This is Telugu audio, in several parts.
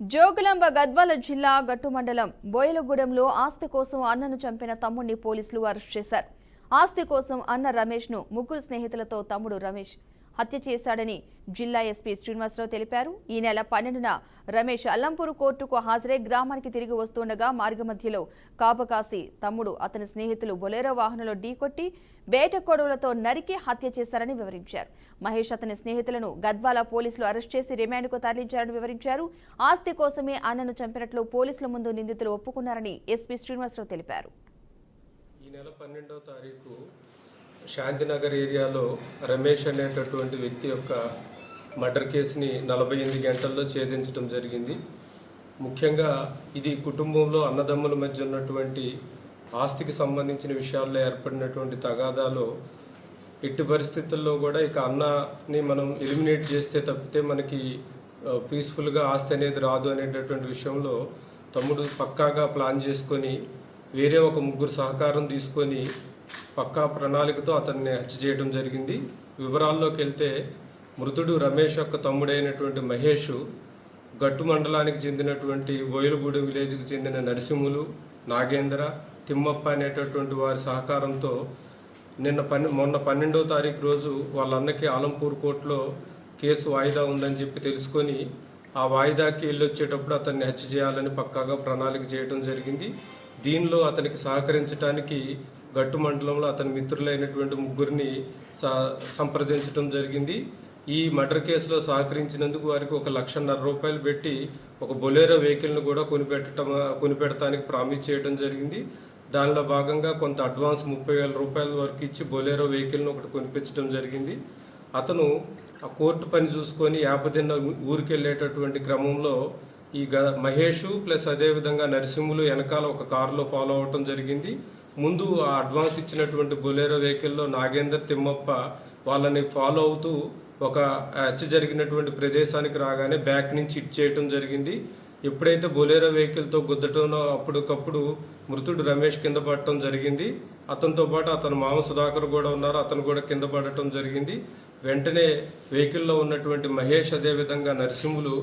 జోగులాంబ గద్వాల జిల్లా గట్టు మండలం బోయలగూడెంలో ఆస్తి కోసం అన్నను చంపిన తమ్ముడిని పోలీసులు అరెస్ట్ చేశారు. ఆస్తి కోసం అన్న రమేష్ ను ముగ్గురు స్నేహితులతో తమ్ముడు రమేష్ హత్య చేశాడని జిల్లా ఎస్పీ శ్రీనివాసరావు తెలిపారు. ఈ నెల 12న రమేష్ అల్లంపూర్ కోర్టుకు హాజరై గ్రామానికి తిరిగి వస్తుండగా మార్గమధ్యలో కాపకాసి తమ్ముడు అతని స్నేహితులు బొలెరో వాహనంలో ఢీకొట్టి బేట కొడవలతో నరికి హత్య చేశారని వివరించారు. మహేష్ అతని స్నేహితులను గద్వాల పోలీసులు అరెస్ట్ చేసి రిమాండ్కు తరలించారని వివరించారు. ఆస్తి కోసమే అన్నను చంపినట్లు పోలీసుల ముందు నిందితులు ఒప్పుకున్నారని ఎస్పీ శ్రీనివాసరావు తెలిపారు. ఈ నెల 12వ తారీఖు శాంతినగర్ ఏరియాలో రమేష్ అనేటటువంటి వ్యక్తి యొక్క మర్డర్ కేసుని 48 గంటల్లో ఛేదించడం జరిగింది. ముఖ్యంగా ఇది కుటుంబంలో అన్నదమ్ముల మధ్య ఉన్నటువంటి ఆస్తికి సంబంధించిన విషయాల్లో ఏర్పడినటువంటి తగాదాలో ఎట్టి పరిస్థితుల్లో కూడా ఇక అన్నని మనం ఎలిమినేట్ చేస్తే తప్పితే మనకి పీస్ఫుల్గా ఆస్తి అనేది రాదు అనేటటువంటి విషయంలో తమ్ముడు పక్కాగా ప్లాన్ చేసుకొని వేరే ఒక ముగ్గురు సహకారం తీసుకొని పక్కా ప్రణాళికతో అతన్ని హత్య చేయడం జరిగింది. వివరాల్లోకి వెళ్తే మృతుడు రమేష్ యొక్క తమ్ముడైనటువంటి మహేష్ గట్టు మండలానికి చెందినటువంటి బోయలగూడెం విలేజ్కి చెందిన నరసింహులు, నాగేంద్ర, తిమ్మప్ప అనేటటువంటి వారి సహకారంతో మొన్న 12వ తారీఖు రోజు వాళ్ళ అన్నకి ఆలంపూర్ కోర్టులో కేసు వాయిదా ఉందని చెప్పి తెలుసుకొని ఆ వాయిదాకి వెళ్ళొచ్చేటప్పుడు అతన్ని హత్య చేయాలని పక్కాగా ప్రణాళిక చేయడం జరిగింది. దీనిలో అతనికి సహకరించడానికి గట్టు మండలంలో అతని మిత్రులైనటువంటి ముగ్గురిని సంప్రదించడం జరిగింది. ఈ మర్డర్ కేసులో సహకరించినందుకు వారికి ₹1,50,000 పెట్టి ఒక బొలెరో వెహికల్ను కూడా కొనిపెడటానికి ప్రామిస్ చేయడం జరిగింది. దానిలో భాగంగా కొంత అడ్వాన్స్ ₹30,000 వరకు ఇచ్చి బొలెరో వెహికల్ను ఒకటి కొనిపించడం జరిగింది. అతను ఆ కోర్టు పని చూసుకొని యాపదిన్న ఊరికి వెళ్ళేటటువంటి క్రమంలో ఈ మహేష్ ప్లస్ అదేవిధంగా నరసింహులు వెనకాల ఒక కారులో ఫాలో అవటం జరిగింది. ముందు ఆ అడ్వాన్స్ ఇచ్చినటువంటి బొలెరో వెహికల్లో నాగేందర్, తిమ్మప్ప వాళ్ళని ఫాలో అవుతూ ఒక హత్య జరిగినటువంటి ప్రదేశానికి రాగానే బ్యాక్ నుంచి హిట్ చేయటం జరిగింది. ఎప్పుడైతే బొలెరో వెహికల్తో గుద్దటంలో అప్పటికప్పుడు మృతుడు రమేష్ కింద పడటం జరిగింది. అతనితో పాటు అతని మామ సుధాకర్ కూడా ఉన్నారు, అతను కూడా కింద పడటం జరిగింది. వెంటనే వెహికల్లో ఉన్నటువంటి మహేష్ అదేవిధంగా నరసింహులు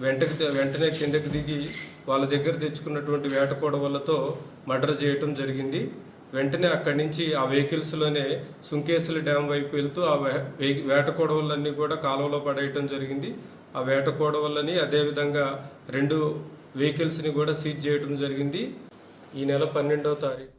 వెంటనే కిందకి దిగి వాళ్ళ దగ్గర తెచ్చుకున్నటువంటి వేట కొడవలతో మర్డర్ చేయటం జరిగింది. వెంటనే అక్కడి నుంచి ఆ వెహికల్స్లోనే సుంకేసుల డ్యామ్ వైపు వెళ్తూ ఆ వేట కొడవలన్నీ కూడా కాలువలో పడేయటం జరిగింది. ఆ వేట కొడవలని అదేవిధంగా 2 వెహికల్స్ని కూడా సీజ్ చేయడం జరిగింది. ఈ నెల 12వ తారీఖు